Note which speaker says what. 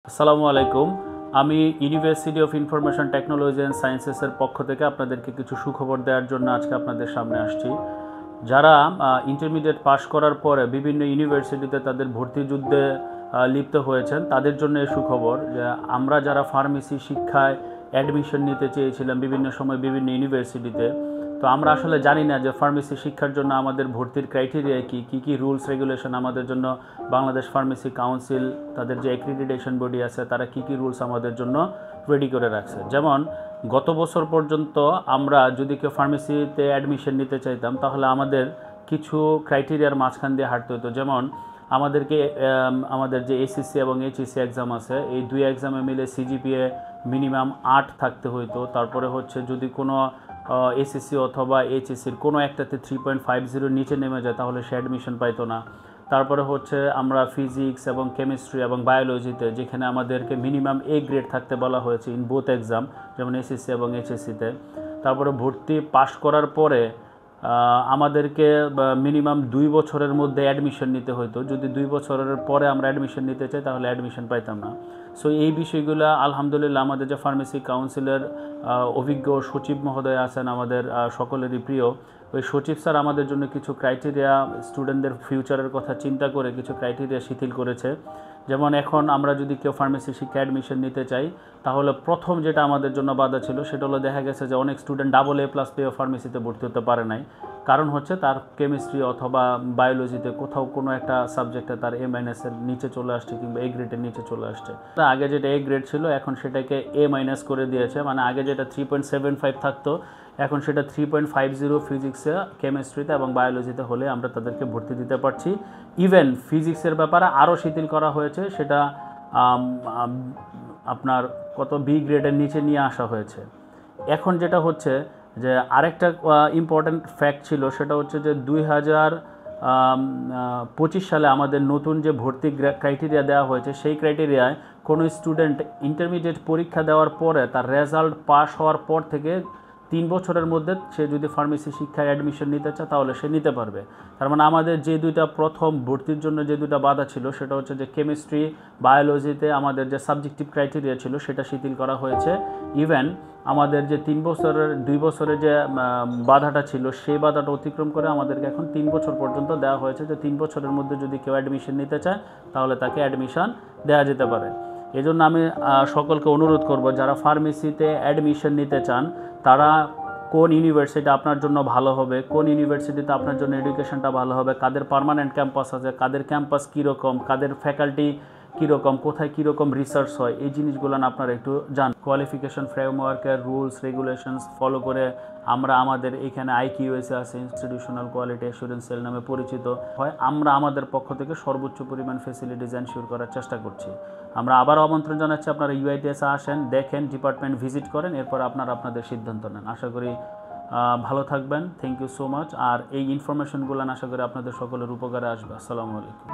Speaker 1: আসসালামু আলাইকুম। আমি university of information technology and সায়েন্সেসের পক্ষ থেকে আপনাদেরকে কিছু সুখবর দেওয়ার জন্য আজকে আপনাদের সামনে আসছি। যারা ইন্টারমিডিয়েট পাশ করার পরে বিভিন্ন ইউনিভার্সিটিতে তাদের ভর্তি যুদ্ধে লিপ্ত হয়েছেন তাদের জন্য এই সুখবর যে আমরা যারা ফার্মেসি শিক্ষায় অ্যাডমিশন নিতে চেয়েছিলাম বিভিন্ন সময় বিভিন্ন ইউনিভার্সিটিতে, তো আমরা আসলে জানি না যে ফার্মেসি শিক্ষার জন্য আমাদের ভর্তির ক্রাইটেরিয়া কী কী রুলস রেগুলেশন আমাদের জন্য বাংলাদেশ ফার্মেসি কাউন্সিল তাদের যে অ্যাক্রিডিটেশন বডি আছে তারা কী কী রুলস আমাদের জন্য রেডি করে রাখছে। যেমন গত বছর পর্যন্ত আমরা যদি কেউ ফার্মেসিতে অ্যাডমিশন নিতে চাইতাম তাহলে আমাদের কিছু ক্রাইটেরিয়ার মাঝখান দিয়ে হাঁটতে হতো। যেমন আমাদেরকে আমাদের যে এসএসসি এবং এইচএসসি এক্সাম আছে এই দুই এক্সামে মিলে সিজিপিএ মিনিমাম 8 থাকতে হইতো। তারপরে হচ্ছে যদি কোনো এসএসসি অথবা এইচএসসির কোনো একটাতে 3.50 নিচে নেমে যায় তাহলে সে অ্যাডমিশন পাইতো না। তারপরে হচ্ছে আমরা ফিজিক্স এবং কেমিস্ট্রি এবং বায়োলজিতে যেখানে আমাদেরকে মিনিমাম এ গ্রেড থাকতে বলা হয়েছে ইন বোথ এক্সাম, যেমন এসএসসি এবং এইচএসসিতে। তারপরে ভর্তি পাশ করার পরে আমাদেরকে মিনিমাম 2 বছরের মধ্যে অ্যাডমিশন নিতে হতো। যদি 2 বছরের পরে আমরা অ্যাডমিশন নিতে চাই তাহলে অ্যাডমিশন পাইতাম না। সো এই বিষয়গুলো আলহামদুলিল্লাহ আমাদের যে ফার্মেসি কাউন্সিলের অভিজ্ঞ সচিব মহোদয় আছেন আমাদের সকলেরই প্রিয়, ওই সচিব স্যার আমাদের জন্য কিছু ক্রাইটেরিয়া স্টুডেন্টদের ফিউচারের কথা চিন্তা করে কিছু ক্রাইটেরিয়া শিথিল করেছে। যেমন এখন আমরা যদি কেউ ফার্মেসি শিক্ষা অ্যাডমিশন নিতে চাই তাহলে প্রথম যেটা আমাদের জন্য বাধা ছিল সেটা হলো দেখা গেছে যে অনেক স্টুডেন্ট AA+ পেয়েও ফার্মেসিতে ভর্তি হতে পারে নাই। কারণ হচ্ছে তার কেমিস্ট্রি অথবা বায়োলজিতে কোথাও কোনো একটা সাবজেক্টে তার A- এর নিচে চলে আসছে কিংবা A গ্রেডের নিচে চলে আসছে। আগে যেটা A গ্রেড ছিল এখন সেটাকে A- করে দিয়েছে, মানে আগে যেটা 3.75 থাকতো এখন সেটা 3.50 ফিজিক্সে, কেমিস্ট্রিতে এবং বায়োলজিতে হলে আমরা তাদেরকে ভর্তি দিতে পারছি। ইভেন ফিজিক্সের ব্যাপারে আরও শিথিল করা হয়েছে, সেটা আপনার কত B গ্রেডের নিচে নিয়ে আসা হয়েছে। এখন যেটা হচ্ছে যে আরেকটা ইম্পর্ট্যান্ট ফ্যাক্ট ছিল সেটা হচ্ছে যে 2025 সালে আমাদের নতুন যে ভর্তি ক্রাইটেরিয়া দেওয়া হয়েছে সেই ক্রাইটেরিয়ায় কোনো স্টুডেন্ট ইন্টারমিডিয়েট পরীক্ষা দেওয়ার পরে তার রেজাল্ট পাস হওয়ার পর থেকে 3 বছরের মধ্যে সে যদি ফার্মেসি শিক্ষায় অ্যাডমিশন নিতে চায় তাহলে সে নিতে পারবে। তার মানে আমাদের যে দুইটা প্রথম ভর্তির জন্য যে দুইটা বাধা ছিল সেটা হচ্ছে যে কেমিস্ট্রি বায়োলজিতে আমাদের যে সাবজেক্টিভ ক্রাইটেরিয়া ছিল সেটা শিথিল করা হয়েছে। ইভেন আমাদের যে 2 বছরের যে বাধাটা ছিল সেই বাধাটা অতিক্রম করে আমাদেরকে এখন 3 বছর পর্যন্ত দেওয়া হয়েছে, যে 3 বছরের মধ্যে যদি কেউ অ্যাডমিশন নিতে চায় তাহলে তাকে অ্যাডমিশন দেওয়া যেতে পারে। এজন্য আমি সকলকে অনুরোধ করব যারা ফার্মেসিতে অ্যাডমিশন নিতে চান তারা কোন ইউনিভার্সিটি আপনার জন্য ভালো হবে, কোন ইউনিভার্সিটিতে আপনার জন্য এডুকেশনটা ভালো হবে, কাদের পার্মানেন্ট ক্যাম্পাস আছে, কাদের ক্যাম্পাস কীরকম, কাদের ফ্যাকাল্টি কীরকম, কোথায় কীরকম রিসার্চ হয়, এই জিনিসগুলো আপনারা একটু জান। কোয়ালিফিকেশন ফ্রেমওয়ার্কের রুলস রেগুলেশনস ফলো করে আমরা আমাদের এখানে IQAC আছে, ইনস্টিটিউশনাল কোয়ালিটি অ্যাসুরেন্স সেল নামে পরিচিত হয়, আমরা আমাদের পক্ষ থেকে সর্বোচ্চ পরিমাণ ফ্যাসিলিটিস এনশিওর করার চেষ্টা করছি। আমরা আবারও আমন্ত্রণ জানাচ্ছি আপনারা UITS আসেন, দেখেন, ডিপার্টমেন্ট ভিজিট করেন, এরপর আপনারা আপনাদের সিদ্ধান্ত নেন। আশা করি ভালো থাকবেন। Thank you so much. আর এই ইনফরমেশনগুলো আশা করি আপনাদের সকলের উপকারে আসবে। আসসালামু আলাইকুম।